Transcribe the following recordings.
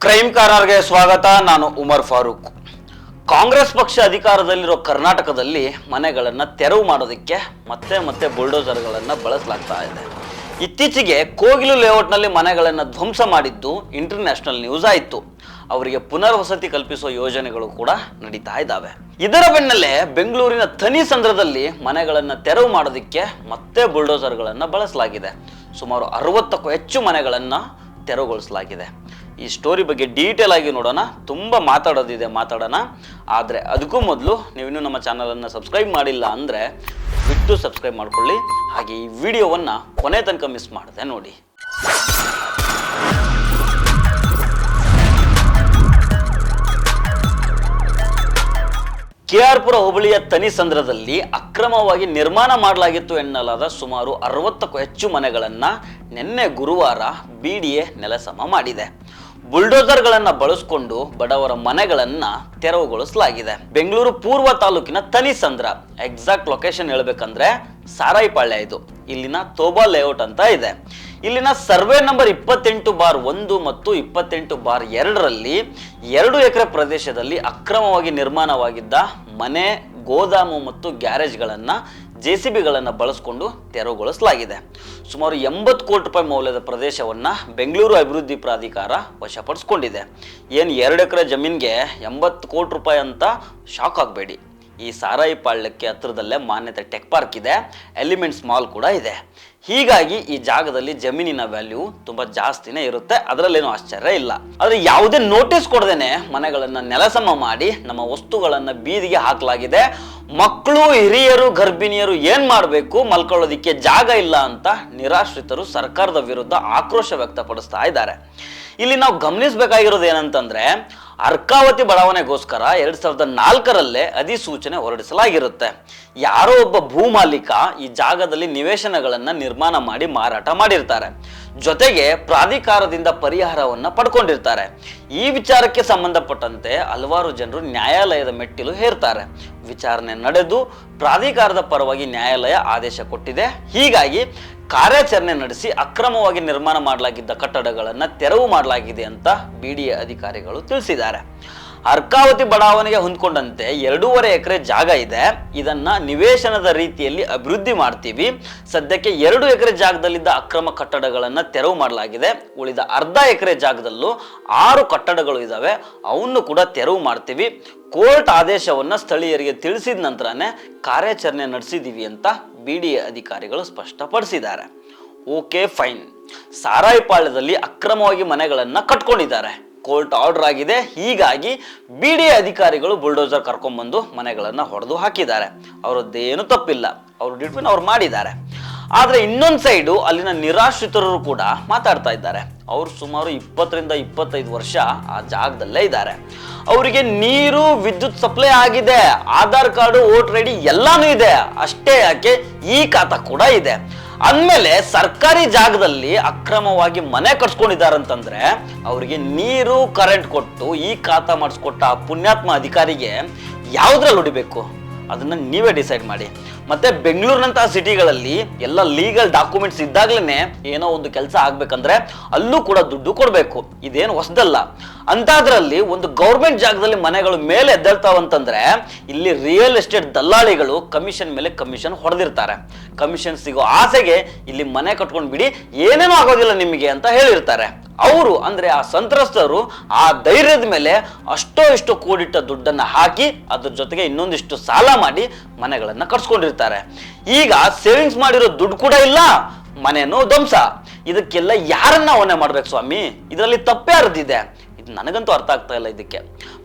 Crime ಕಾರ್ನರ್ಗೆ ಸ್ವಾಗತ. ನಾನು ಉಮರ್ ಫಾರೂಕ್. ಕಾಂಗ್ರೆಸ್ ಪಕ್ಷ ಅಧಿಕಾರದಲ್ಲಿರೋ ಕರ್ನಾಟಕದಲ್ಲಿ ಮನೆಗಳನ್ನು ತೆರವು ಮಾಡೋದಕ್ಕೆ ಮತ್ತೆ ಬುಲ್ಡೋಸರ್ಗಳನ್ನು ಬಳಸಲಾಗ್ತಾ ಇದೆ. ಇತ್ತೀಚೆಗೆ ಕೋಗಿಲು ಲೇಔಟ್ನಲ್ಲಿ ಮನೆಗಳನ್ನು ಧ್ವಂಸ ಮಾಡಿದ್ದು ಇಂಟರ್ನ್ಯಾಷನಲ್ ನ್ಯೂಸ್ ಆಯಿತು. ಅವರಿಗೆ ಪುನರ್ವಸತಿ ಕಲ್ಪಿಸುವ ಯೋಜನೆಗಳು ಕೂಡ ನಡೀತಾ ಇದ್ದಾವೆ. ಇದರ ಬೆನ್ನಲ್ಲೇ ಬೆಂಗಳೂರಿನ ಥನಿಸಂದ್ರದಲ್ಲಿ ಮನೆಗಳನ್ನು ತೆರವು ಮಾಡೋದಕ್ಕೆ ಮತ್ತೆ ಬುಲ್ಡೋಸರ್ಗಳನ್ನು ಬಳಸಲಾಗಿದೆ. ಸುಮಾರು 60ಕ್ಕೂ ಹೆಚ್ಚು ಮನೆಗಳನ್ನು ತೆರವುಗೊಳಿಸಲಾಗಿದೆ. ಈ ಸ್ಟೋರಿ ಬಗ್ಗೆ ಡೀಟೇಲ್ ಆಗಿ ನೋಡೋಣ. ತುಂಬ ಮಾತಾಡೋಣ. ಆದರೆ ಅದಕ್ಕೂ ಮೊದಲು ನೀವಿನ್ನೂ ನಮ್ಮ ಚಾನಲನ್ನು ಸಬ್ಸ್ಕ್ರೈಬ್ ಮಾಡಿಲ್ಲ ಅಂದರೆ ಬಿಟ್ಟು ಸಬ್ಸ್ಕ್ರೈಬ್ ಮಾಡ್ಕೊಳ್ಳಿ. ಹಾಗೆ ಈ ವಿಡಿಯೋವನ್ನು ಕೊನೆ ತನಕ ಮಿಸ್ ಮಾಡದೆ ನೋಡಿ. ಕೆಆರ್ಪುರ ಹೋಬಳಿಯ ಥನಿಸಂದ್ರದಲ್ಲಿ ಅಕ್ರಮವಾಗಿ ನಿರ್ಮಾಣ ಮಾಡಲಾಗಿತ್ತು ಎನ್ನಲಾದ ಸುಮಾರು 60ಕ್ಕೂ ಹೆಚ್ಚು ಮನೆಗಳನ್ನು ನಿನ್ನೆ ಗುರುವಾರ ಬಿಡಿಎ ನೆಲಸಮ ಮಾಡಿದೆ. ಬುಲ್ಡೋಸರ್ಗಳನ್ನು ಬಳಸಿಕೊಂಡು ಬಡವರ ಮನೆಗಳನ್ನು ತೆರವುಗೊಳಿಸಲಾಗಿದೆ. ಬೆಂಗಳೂರು ಪೂರ್ವ ತಾಲೂಕಿನ ಥನಿಸಂದ್ರ, ಎಕ್ಸಾಕ್ಟ್ ಲೊಕೇಶನ್ ಹೇಳ್ಬೇಕಂದ್ರೆ ಸಾರಾಯಿಪಾಳ್ಯ. ಇದು ಇಲ್ಲಿನ ತೋಬಾ ಲೇಔಟ್ ಅಂತ ಇದೆ. ಇಲ್ಲಿನ ಸರ್ವೆ ನಂಬರ್ 28/1 ಮತ್ತು 28/2ರಲ್ಲಿ 2 ಎಕರೆ ಪ್ರದೇಶದಲ್ಲಿ ಅಕ್ರಮವಾಗಿ ನಿರ್ಮಾಣವಾಗಿದ್ದ ಮನೆ, ಗೋದಾಮು ಮತ್ತು ಗ್ಯಾರೇಜ್ಗಳನ್ನು JCBಗಳನ್ನು ಬಳಸಿಕೊಂಡು ತೆರವುಗೊಳಿಸಲಾಗಿದೆ. ಸುಮಾರು 80 ಕೋಟಿ ರೂಪಾಯಿ ಮೌಲ್ಯದ ಪ್ರದೇಶವನ್ನು ಬೆಂಗಳೂರು ಅಭಿವೃದ್ಧಿ ಪ್ರಾಧಿಕಾರ ವಶಪಡಿಸಿಕೊಂಡಿದೆ. ಏನು 2 ಎಕರೆ ಜಮೀನಿಗೆ 80 ಕೋಟಿ ರೂಪಾಯಿ ಅಂತ ಶಾಕ್ ಆಗಬೇಡಿ. ಈ ಸಾರಾಯಿಪಾಳ್ಯಕ್ಕೆ ಹತ್ತಿರದಲ್ಲೇ ಮಾನ್ಯತೆ ಟೆಕ್ ಪಾರ್ಕ್ ಇದೆ, ಎಲಿಮೆಂಟ್ಸ್ ಮಾಲ್ ಕೂಡ ಇದೆ. ಹೀಗಾಗಿ ಈ ಜಾಗದಲ್ಲಿ ಜಮೀನಿನ ವ್ಯಾಲ್ಯೂ ತುಂಬಾ ಜಾಸ್ತಿನೇ ಇರುತ್ತೆ, ಅದರಲ್ಲೇನು ಆಶ್ಚರ್ಯ ಇಲ್ಲ. ಆದರೆ ಯಾವುದೇ ನೋಟಿಸ್ ಕೊಡದೇನೆ ಮನೆಗಳನ್ನು ನೆಲಸಮ ಮಾಡಿ ನಮ್ಮ ವಸ್ತುಗಳನ್ನು ಬೀದಿಗೆ ಹಾಕಲಾಗಿದೆ. ಮಕ್ಕಳು, ಹಿರಿಯರು, ಗರ್ಭಿಣಿಯರು ಏನ್ ಮಾಡಬೇಕು, ಮಲ್ಕೊಳ್ಳೋದಿಕ್ಕೆ ಜಾಗ ಇಲ್ಲ ಅಂತ ನಿರಾಶ್ರಿತರು ಸರ್ಕಾರದ ವಿರುದ್ಧ ಆಕ್ರೋಶ ವ್ಯಕ್ತಪಡಿಸ್ತಾ ಇದ್ದಾರೆ. ಇಲ್ಲಿ ನಾವು ಗಮನಿಸಬೇಕಾಗಿರೋದು ಏನಂತಂದ್ರೆ, ಅರ್ಕಾವತಿ ಬಡಾವಣೆಗೋಸ್ಕರ 2004ರಲ್ಲೇ ಅಧಿಸೂಚನೆ ಹೊರಡಿಸಲಾಗಿರುತ್ತೆ. ಯಾರೋ ಒಬ್ಬ ಭೂಮಾಲೀಕ ಈ ಜಾಗದಲ್ಲಿ ನಿವೇಶನಗಳನ್ನು ನಿರ್ಮಾಣ ಮಾಡಿ ಮಾರಾಟ ಮಾಡಿರ್ತಾರೆ. ಜೊತೆಗೆ ಪ್ರಾಧಿಕಾರದಿಂದ ಪರಿಹಾರವನ್ನು ಪಡ್ಕೊಂಡಿರ್ತಾರೆ. ಈ ವಿಚಾರಕ್ಕೆ ಸಂಬಂಧಪಟ್ಟಂತೆ ಹಲವಾರು ಜನರು ನ್ಯಾಯಾಲಯದ ಮೆಟ್ಟಿಲು ಹೇರ್ತಾರೆ. ವಿಚಾರಣೆ ನಡೆದು ಪ್ರಾಧಿಕಾರದ ಪರವಾಗಿ ನ್ಯಾಯಾಲಯ ಆದೇಶ ಕೊಟ್ಟಿದೆ. ಹೀಗಾಗಿ ಕಾರ್ಯಾಚರಣೆ ನಡೆಸಿ ಅಕ್ರಮವಾಗಿ ನಿರ್ಮಾಣ ಮಾಡಲಾಗಿದ್ದ ಕಟ್ಟಡಗಳನ್ನು ತೆರವು ಮಾಡಲಾಗಿದೆ ಅಂತ ಬಿಡಿಎ ಅಧಿಕಾರಿಗಳು ತಿಳಿಸಿದ್ದಾರೆ. ಅರ್ಕಾವತಿ ಬಡಾವಣೆಗೆ ಹೊಂದ್ಕೊಂಡಂತೆ 2.5 ಎಕರೆ ಜಾಗ ಇದೆ. ಇದನ್ನ ನಿವೇಶನದ ರೀತಿಯಲ್ಲಿ ಅಭಿವೃದ್ಧಿ ಮಾಡ್ತೀವಿ. ಸದ್ಯಕ್ಕೆ 2 ಎಕರೆ ಜಾಗದಲ್ಲಿದ್ದ ಅಕ್ರಮ ಕಟ್ಟಡಗಳನ್ನು ತೆರವು ಮಾಡಲಾಗಿದೆ. ಉಳಿದ ಅರ್ಧ ಎಕರೆ ಜಾಗದಲ್ಲೂ 6 ಕಟ್ಟಡಗಳು ಇದ್ದಾವೆ, ಅವನ್ನು ಕೂಡ ತೆರವು ಮಾಡ್ತೀವಿ. ಕೋರ್ಟ್ ಆದೇಶವನ್ನು ಸ್ಥಳೀಯರಿಗೆ ತಿಳಿಸಿದ ನಂತರನೇ ಕಾರ್ಯಾಚರಣೆ ನಡೆಸಿದ್ದೀವಿ ಅಂತ ಬಿಡಿಎ ಅಧಿಕಾರಿಗಳು ಸ್ಪಷ್ಟಪಡಿಸಿದ್ದಾರೆ. Okay, fine. ಸಾರಾಯಿಪಾಳ್ಯದಲ್ಲಿ ಅಕ್ರಮವಾಗಿ ಮನೆಗಳನ್ನು ಕಟ್ಕೊಂಡಿದ್ದಾರೆ. ಕೋರ್ಟ್ ಆರ್ಡರ್ ಆಗಿದೆ. ಹೀಗಾಗಿ ಬಿಡಿಎ ಅಧಿಕಾರಿಗಳು ಬುಲ್ಡೋಸರ್ ಕರ್ಕೊಂಡ್ಬಂದು ಮನೆಗಳನ್ನು ಹೊಡೆದು ಹಾಕಿದ್ದಾರೆ. ಅವರದ್ದೇನು ತಪ್ಪಿಲ್ಲ, ಅವರು ಡಿಟ್ವಿನ್ ಅವ್ರು ಮಾಡಿದ್ದಾರೆ. ಆದರೆ ಇನ್ನೊಂದು ಸೈಡು ಅಲ್ಲಿನ ನಿರಾಶ್ರಿತರು ಕೂಡ ಮಾತಾಡ್ತಾ ಇದ್ದಾರೆ. ಅವರು ಸುಮಾರು 20ರಿಂದ 25 ವರ್ಷ ಆ ಜಾಗದಲ್ಲೇ ಇದ್ದಾರೆ. ಅವರಿಗೆ ನೀರು, ವಿದ್ಯುತ್ ಸಪ್ಲೈ ಆಗಿದೆ, ಆಧಾರ್ ಕಾರ್ಡು, ವೋಟರ್ ಐಡಿ ಎಲ್ಲಾನು ಇದೆ. ಅಷ್ಟೇ ಯಾಕೆ, ಈ ಖಾತಾ ಕೂಡ ಇದೆ. ಅಂದಮೇಲೆ ಸರ್ಕಾರಿ ಜಾಗದಲ್ಲಿ ಅಕ್ರಮವಾಗಿ ಮನೆ ಕಟ್ಸ್ಕೊಂಡಿದ್ದಾರಂತಂದ್ರೆ ಅವರಿಗೆ ನೀರು, ಕರೆಂಟ್ ಕೊಟ್ಟು ಈ ಖಾತಾ ಮಾಡಿಸ್ಕೊಟ್ಟ ಪುಣ್ಯಾತ್ಮ ಅಧಿಕಾರಿಗೆ ಯಾವ್ದ್ರಲ್ಲಿ ಹೊಡಿಬೇಕು ಅದನ್ನ ನೀವೇ ಡಿಸೈಡ್ ಮಾಡಿ. ಮತ್ತೆ ಬೆಂಗಳೂರಿನಂತಹ ಸಿಟಿಗಳಲ್ಲಿ ಎಲ್ಲ ಲೀಗಲ್ ಡಾಕ್ಯುಮೆಂಟ್ಸ್ ಇದ್ದಾಗ್ಲೇನೆ ಏನೋ ಒಂದು ಕೆಲಸ ಆಗ್ಬೇಕಂದ್ರೆ ಅಲ್ಲೂ ಕೂಡ ದುಡ್ಡು ಕೊಡಬೇಕು. ಇದೇನು ಹೊಸದಲ್ಲ. ಅಂತಾದ್ರಲ್ಲಿ ಒಂದು ಗೌರ್ಮೆಂಟ್ ಜಾಗದಲ್ಲಿ ಮನೆಗಳು ಮೇಲೆ ಎದ್ದೇಳ್ತಾವಂತಂದ್ರೆ ಇಲ್ಲಿ ರಿಯಲ್ ಎಸ್ಟೇಟ್ ದಲ್ಲಾಳಿಗಳು ಕಮಿಷನ್ ಮೇಲೆ ಕಮಿಷನ್ ಹೊಡೆದಿರ್ತಾರೆ. ಕಮಿಷನ್ ಸಿಗೋ ಆಸೆಗೆ ಇಲ್ಲಿ ಮನೆ ಕಟ್ಕೊಂಡು ಬಿಡಿ, ಏನೇನೂ ಆಗೋದಿಲ್ಲ ನಿಮಗೆ ಅಂತ ಹೇಳಿರ್ತಾರೆ. ಅವರು ಅಂದ್ರೆ ಆ ಸಂತ್ರಸ್ತರು ಆ ಧೈರ್ಯದ ಮೇಲೆ ಅಷ್ಟೋ ಇಷ್ಟೋ ಕೂಡಿಟ್ಟ ದುಡ್ಡನ್ನ ಹಾಕಿ ಅದ್ರ ಜೊತೆಗೆ ಇನ್ನೊಂದಿಷ್ಟು ಸಾಲ ಮಾಡಿ ಮನೆಗಳನ್ನ ಕಟ್ಸ್ಕೊಂಡಿರ್ತಾರೆ. ಈಗ ಸೇವಿಂಗ್ಸ್ ಮಾಡಿರೋ ದುಡ್ಡು ಕೂಡ ಇಲ್ಲ, ಮನೆನೂ ಧ್ವಂಸ. ಇದಕ್ಕೆಲ್ಲ ಯಾರನ್ನ ಹೊಣೆ ಮಾಡ್ಬೇಕು ಸ್ವಾಮಿ? ಇದರಲ್ಲಿ ತಪ್ಪ್ಯಾರದಿದೆ? ಇದು ನನಗಂತೂ ಅರ್ಥ ಆಗ್ತಾ ಇಲ್ಲ ಇದಕ್ಕೆ.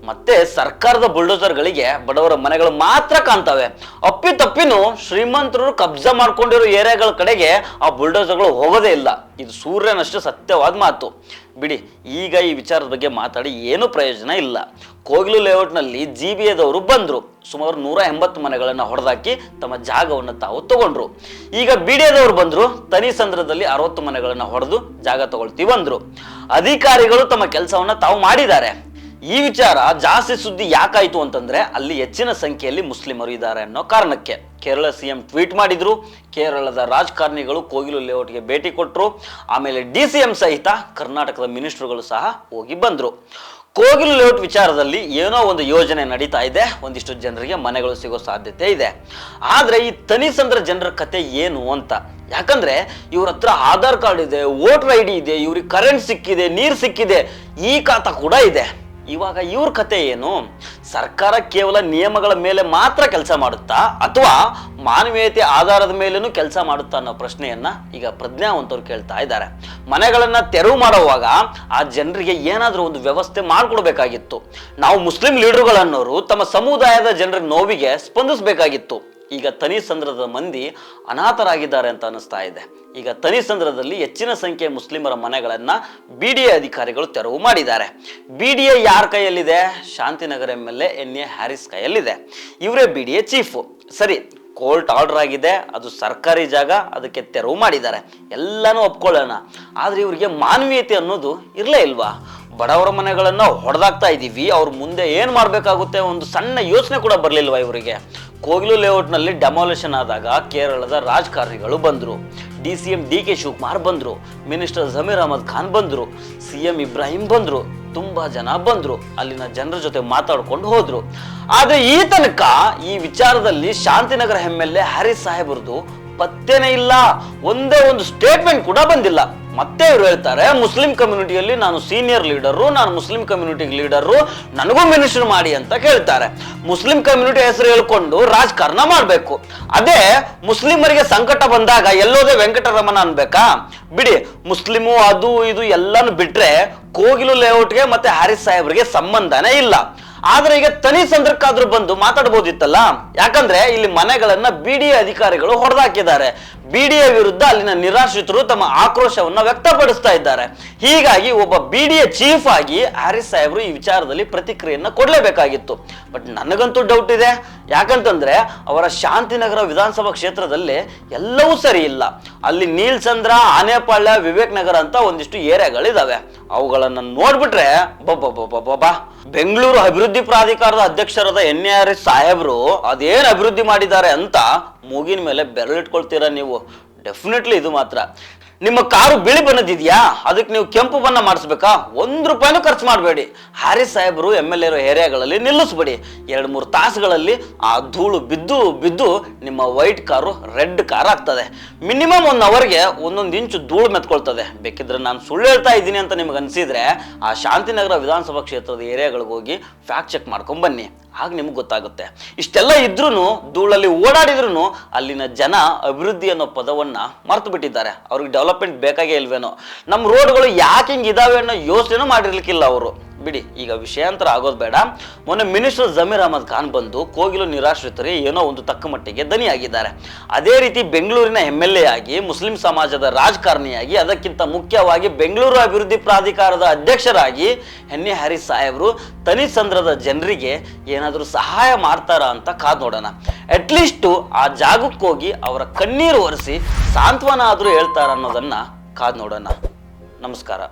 ಮತ್ತೆ ಸರ್ಕಾರದ ಬುಲ್ಡೋಸರ್ಗಳಿಗೆ ಬಡವರ ಮನೆಗಳು ಮಾತ್ರ ಕಾಣ್ತವೆ. ಅಪ್ಪಿತಪ್ಪಿನೂ ಶ್ರೀಮಂತರು ಕಬ್ಜಾ ಮಾಡ್ಕೊಂಡಿರೋ ಏರಿಯಾಗಳ ಕಡೆಗೆ ಆ ಬುಲ್ಡೋಸರ್ಗಳು ಹೋಗೋದೇ ಇಲ್ಲ. ಇದು ಸೂರ್ಯನಷ್ಟು ಸತ್ಯವಾದ ಮಾತು. ಬಿಡಿ, ಈಗ ಈ ವಿಚಾರದ ಬಗ್ಗೆ ಮಾತಾಡಿ ಏನು ಪ್ರಯೋಜನ ಇಲ್ಲ. ಕೋಗಿಲು ಲೇಔಟ್ನಲ್ಲಿ GBAದವರು ಬಂದರು. ಸುಮಾರು 180 ಮನೆಗಳನ್ನು ಹೊಡೆದಾಕಿ ತಮ್ಮ ಜಾಗವನ್ನು ತಾವು ತಗೊಂಡ್ರು. ಈಗ ಬಿಡಿಎದವರು ಬಂದರು. ಥನಿಸಂದ್ರದಲ್ಲಿ 60 ಮನೆಗಳನ್ನು ಹೊಡೆದು ಜಾಗ ತಗೊಳ್ತೀವಿ ಅಂದ್ರು. ಅಧಿಕಾರಿಗಳು ತಮ್ಮ ಕೆಲಸವನ್ನು ತಾವು ಮಾಡಿದ್ದಾರೆ. ಈ ವಿಚಾರ ಜಾಸ್ತಿ ಸುದ್ದಿ ಯಾಕಾಯ್ತು ಅಂತಂದ್ರೆ ಅಲ್ಲಿ ಹೆಚ್ಚಿನ ಸಂಖ್ಯೆಯಲ್ಲಿ ಮುಸ್ಲಿಮರು ಇದ್ದಾರೆ ಅನ್ನೋ ಕಾರಣಕ್ಕೆ. ಕೇರಳ ಸಿಎಂ ಟ್ವೀಟ್ ಮಾಡಿದ್ರು, ಕೇರಳದ ರಾಜಕಾರಣಿಗಳು ಕೋಗಿಲು ಲೇಔಟ್ಗೆ ಭೇಟಿ ಕೊಟ್ಟರು, ಆಮೇಲೆ DCM ಸಹಿತ ಕರ್ನಾಟಕದ ಮಿನಿಸ್ಟರ್ಗಳು ಸಹ ಹೋಗಿ ಬಂದ್ರು. ಕೋಗಿಲು ಲೇಔಟ್ ವಿಚಾರದಲ್ಲಿ ಏನೋ ಒಂದು ಯೋಜನೆ ನಡೀತಾ ಇದೆ, ಒಂದಿಷ್ಟು ಜನರಿಗೆ ಮನೆಗಳು ಸಿಗೋ ಸಾಧ್ಯತೆ ಇದೆ. ಆದ್ರೆ ಈ ತನಿಸಂದ್ರ ಜನರ ಕತೆ ಏನು ಅಂತ, ಯಾಕಂದ್ರೆ ಇವ್ರ ಹತ್ರ ಆಧಾರ್ ಕಾರ್ಡ್ ಇದೆ, ವೋಟರ್ ID ಇದೆ, ಇವ್ರಿಗೆ ಕರೆಂಟ್ ಸಿಕ್ಕಿದೆ, ನೀರು ಸಿಕ್ಕಿದೆ, ಈ ಖಾತಾ ಕೂಡ ಇದೆ. ಇವಾಗ ಇವ್ರ ಕತೆ ಏನು? ಸರ್ಕಾರ ಕೇವಲ ನಿಯಮಗಳ ಮೇಲೆ ಮಾತ್ರ ಕೆಲಸ ಮಾಡುತ್ತಾ ಅಥವಾ ಮಾನವೀಯತೆ ಆಧಾರದ ಮೇಲೇನೂ ಕೆಲಸ ಮಾಡುತ್ತಾ ಅನ್ನೋ ಪ್ರಶ್ನೆಯನ್ನ ಈಗ ಪ್ರಜ್ಞಾವಂತರು ಕೇಳ್ತಾ ಇದ್ದಾರೆ. ಮನೆಗಳನ್ನ ತೆರವು ಮಾಡುವಾಗ ಆ ಜನರಿಗೆ ಏನಾದ್ರೂ ಒಂದು ವ್ಯವಸ್ಥೆ ಮಾಡ್ಕೊಡ್ಬೇಕಾಗಿತ್ತು. ನಾವು ಮುಸ್ಲಿಂ ಲೀಡರ್ಗಳನ್ನೋರು ತಮ್ಮ ಸಮುದಾಯದ ಜನರ ನೋವಿಗೆ ಸ್ಪಂದಿಸಬೇಕಾಗಿತ್ತು. ಈಗ ತನಿಸಂದ್ರದ ಮಂದಿ ಅನಾಥರಾಗಿದ್ದಾರೆ ಅಂತ ಅನಿಸ್ತಾ ಇದೆ. ಈಗ ತನಿಸಂದ್ರದಲ್ಲಿ ಹೆಚ್ಚಿನ ಸಂಖ್ಯೆಯ ಮುಸ್ಲಿಮರ ಮನೆಗಳನ್ನ BDA ಅಧಿಕಾರಿಗಳು ತೆರವು ಮಾಡಿದ್ದಾರೆ. BDA ಯಾರ ಕೈಯಲ್ಲಿದೆ? ಶಾಂತಿನಗರ MLA NA ಹ್ಯಾರಿಸ್ ಕೈಯಲ್ಲಿದೆ. ಇವರೇ BDA ಚೀಫು. ಸರಿ, ಕೋರ್ಟ್ ಆರ್ಡರ್ ಆಗಿದೆ, ಅದು ಸರ್ಕಾರಿ ಜಾಗ, ಅದಕ್ಕೆ ತೆರವು ಮಾಡಿದ್ದಾರೆ, ಎಲ್ಲನೂ ಒಪ್ಕೊಳ್ಳೋಣ. ಆದ್ರೆ ಇವರಿಗೆ ಮಾನವೀಯತೆ ಅನ್ನೋದು ಇರಲೇ ಇಲ್ವಾ? ಬಡವರ ಮನೆಗಳನ್ನ ಹೊಡೆದಾಕ್ತಾ ಇದ್ದೀವಿ, ಅವ್ರ ಮುಂದೆ ಏನ್ ಮಾಡ್ಬೇಕಾಗುತ್ತೆ ಒಂದು ಸಣ್ಣ ಯೋಚನೆ ಕೂಡ ಬರ್ಲಿಲ್ವಾ ಇವರಿಗೆ? ಕೋಗಿಲು ಲೇಔಟ್ನಲ್ಲಿ ಡೆಮಾಲಿಷನ್ ಆದಾಗ ಕೇರಳದ ರಾಜಕಾರಣಿಗಳು ಬಂದ್ರು, DCM DK ಶಿವಕುಮಾರ್ ಬಂದ್ರು, ಮಿನಿಸ್ಟರ್ ಜಮೀರ್ ಅಹಮದ್ ಖಾನ್ ಬಂದ್ರು, CM ಇಬ್ರಾಹಿಂ ಬಂದ್ರು, ತುಂಬಾ ಜನ ಬಂದ್ರು, ಅಲ್ಲಿನ ಜನರ ಜೊತೆ ಮಾತಾಡ್ಕೊಂಡು ಹೋದ್ರು. ಆದ್ರೆ ಈ ತನಕ ಈ ವಿಚಾರದಲ್ಲಿ ಶಾಂತಿನಗರ MLA ಹ್ಯಾರಿಸ್ ಸಾಹೇಬ್ರದ್ದು ಪತ್ತೇನೇ ಇಲ್ಲ, ಒಂದೇ ಒಂದು ಸ್ಟೇಟ್ಮೆಂಟ್ ಕೂಡ ಬಂದಿಲ್ಲ. ಮತ್ತೆ ಇವರು ಹೇಳ್ತಾರೆ, ಮುಸ್ಲಿಂ ಕಮ್ಯುನಿಟಿಯಲ್ಲಿ ನಾನು ಸೀನಿಯರ್ ಲೀಡರು, ನಾನು ಮುಸ್ಲಿಂ ಕಮ್ಯುನಿಟಿ ಲೀಡರು, ನನಗೂ ಮಿನಿಸ್ಟರ್ ಮಾಡಿ ಅಂತ ಕೇಳ್ತಾರೆ. ಮುಸ್ಲಿಂ ಕಮ್ಯುನಿಟಿ ಹೆಸರು ಹೇಳ್ಕೊಂಡು ರಾಜಕಾರಣ ಮಾಡ್ಬೇಕು. ಅದೇ ಮುಸ್ಲಿಮರಿಗೆ ಸಂಕಟ ಬಂದಾಗ ಎಲ್ಲೋದೇ ವೆಂಕಟರಮಣ ಅನ್ಬೇಕಾ? ಬಿಡಿ, ಮುಸ್ಲಿಮು ಅದು ಇದು ಎಲ್ಲಾನು ಬಿಟ್ರೆ ಕೋಗಿಲು ಲೇಔಟ್ಗೆ ಮತ್ತೆ ಹ್ಯಾರಿಸ್ ಸಾಹೇಬ್ರಿಗೆ ಸಂಬಂಧನೇ ಇಲ್ಲ. ಆದ್ರೆ ಈಗ ತನಿಸಂದ್ರಕ್ಕಾದ್ರೂ ಬಂದು ಮಾತಾಡ್ಬೋದಿತ್ತಲ್ಲ. ಯಾಕಂದ್ರೆ ಇಲ್ಲಿ ಮನೆಗಳನ್ನ BDA ಅಧಿಕಾರಿಗಳು ಹೊಡೆದಾಕಿದ್ದಾರೆ. BDA ವಿರುದ್ಧ ಅಲ್ಲಿನ ನಿರಾಶ್ರಿತರು ತಮ್ಮ ಆಕ್ರೋಶವನ್ನ ವ್ಯಕ್ತಪಡಿಸ್ತಾ ಇದ್ದಾರೆ. ಹೀಗಾಗಿ ಒಬ್ಬ BDA ಚೀಫ್ ಆಗಿ ಹ್ಯಾರಿಸ್ ಸಾಹೇಬ್ರು ಈ ವಿಚಾರದಲ್ಲಿ ಪ್ರತಿಕ್ರಿಯೆಯನ್ನ ಕೊಡ್ಲೇಬೇಕಾಗಿತ್ತು. ಬಟ್ ನನಗಂತೂ ಡೌಟ್ ಇದೆ. ಯಾಕಂತಂದ್ರೆ ಅವರ ಶಾಂತಿನಗರ ವಿಧಾನಸಭಾ ಕ್ಷೇತ್ರದಲ್ಲಿ ಎಲ್ಲವೂ ಸರಿ ಇಲ್ಲ. ಅಲ್ಲಿ ನೀಲ್ಸಂದ್ರ, ಆನೆಪಾಳ್ಯ, ವಿವೇಕ್ ನಗರ ಅಂತ ಒಂದಿಷ್ಟು ಏರಿಯಾಗಳಿದಾವೆ. ಅವುಗಳನ್ನ ನೋಡ್ಬಿಟ್ರೆ ಬಾ ಬೆಂಗಳೂರು ಅಭಿವೃದ್ಧಿ ಪ್ರಾಧಿಕಾರದ ಅಧ್ಯಕ್ಷರಾದ NA ಹ್ಯಾರಿಸ್ ಸಾಹೇಬ್ರು ಅದೇನ್ ಅಭಿವೃದ್ಧಿ ಮಾಡಿದ್ದಾರೆ ಅಂತ ಮೂಗಿನ ಮೇಲೆ ಬೆರಳಿಟ್ಕೊಳ್ತೀರಾ ನೀವು? ಡೆಫಿನೆಟ್ಲಿ ಇದು ಮಾತ್ರ. ನಿಮ್ಮ ಕಾರು ಬಿಳಿ ಬಣ್ಣದಿದ್ಯಾ, ಅದಕ್ಕೆ ನೀವು ಕೆಂಪು ಬಣ್ಣ ಮಾಡಿಸ್ಬೇಕಾ? ₹1 ಖರ್ಚು ಮಾಡಬೇಡಿ. ಹ್ಯಾರಿಸ್ ಸಾಹೇಬರು MLA ಇರೋ ಏರಿಯಾಗಳಲ್ಲಿ ನಿಲ್ಲಿಸ್ಬೇಡಿ. 2-3 ತಾಸುಗಳಲ್ಲಿ ಆ ಧೂಳು ಬಿದ್ದು ಬಿದ್ದು ನಿಮ್ಮ ವೈಟ್ ಕಾರು ರೆಡ್ ಕಾರ್ ಆಗ್ತದೆ. ಮಿನಿಮಮ್ 1 ಅವರ್ಗೆ 1 ಇಂಚು ಧೂಳು ಮೆತ್ಕೊಳ್ತದೆ. ಬೇಕಿದ್ರೆ ನಾನು ಸುಳ್ಳು ಹೇಳ್ತಾ ಇದ್ದೀನಿ ಅಂತ ನಿಮ್ಗೆ ಅನಿಸಿದ್ರೆ ಆ ಶಾಂತಿನಗರ ವಿಧಾನಸಭಾ ಕ್ಷೇತ್ರದ ಏರಿಯಾಗಳಿಗೆ ಹೋಗಿ ಫ್ಯಾಕ್ಟ್ ಚೆಕ್ ಮಾಡ್ಕೊಂಡ್ ಬನ್ನಿ, ಆಗ ನಿಮ್ಗೆ ಗೊತ್ತಾಗುತ್ತೆ. ಇಷ್ಟೆಲ್ಲ ಇದ್ರೂ ಧೂಳಲ್ಲಿ ಓಡಾಡಿದ್ರು ಅಲ್ಲಿನ ಜನ ಅಭಿವೃದ್ಧಿ ಅನ್ನೋ ಪದವನ್ನ ಮರ್ತು ಬಿಟ್ಟಿದ್ದಾರೆ. ಅವ್ರಿಗೆ ಡೆವಲಪ್ಮೆಂಟ್ ಬೇಕಾಗೇ ಇಲ್ವೇನೋ. ನಮ್ಮ ರೋಡ್ಗಳು ಯಾಕೆ ಹಿಂಗೆ ಇದಾವೆ ಅನ್ನೋ ಯೋಚನೆ ಮಾಡಿರ್ಲಿಕ್ಕಿಲ್ಲ ಅವರು. ಬಿಡಿ, ಈಗ ವಿಷಯಾಂತರ ಆಗೋದು ಬೇಡ. ಮೊನ್ನೆ ಮಿನಿಸ್ಟರ್ ಜಮೀರ್ ಅಹಮದ್ ಖಾನ್ ಬಂದು ಕೋಗಿಲು ನಿರಾಶ್ರಿತರಿಗೆ ಏನೋ ಒಂದು ತಕ್ಕ ಮಟ್ಟಿಗೆ ದನಿಯಾಗಿದ್ದಾರೆ. ಅದೇ ರೀತಿ ಬೆಂಗಳೂರಿನ MLA ಆಗಿ, ಮುಸ್ಲಿಂ ಸಮಾಜದ ರಾಜಕಾರಣಿಯಾಗಿ, ಅದಕ್ಕಿಂತ ಮುಖ್ಯವಾಗಿ ಬೆಂಗಳೂರು ಅಭಿವೃದ್ಧಿ ಪ್ರಾಧಿಕಾರದ ಅಧ್ಯಕ್ಷರಾಗಿ NA ಹ್ಯಾರಿಸ್ ಸಾಹೇಬ್ರು ತನಿಸಂದ್ರದ ಜನರಿಗೆ ಏನಾದರೂ ಸಹಾಯ ಮಾಡ್ತಾರಾ ಅಂತ ಕಾದ್ ನೋಡೋಣ. ಅಟ್ಲೀಸ್ಟ್ ಆ ಜಾಗಕ್ಕೆ ಹೋಗಿ ಅವರ ಕಣ್ಣೀರು ಒರೆಸಿ ಸಾಂತ್ವನ ಆದರೂ ಹೇಳ್ತಾರ ಅನ್ನೋದನ್ನ ಕಾದ್ ನೋಡೋಣ. ನಮಸ್ಕಾರ.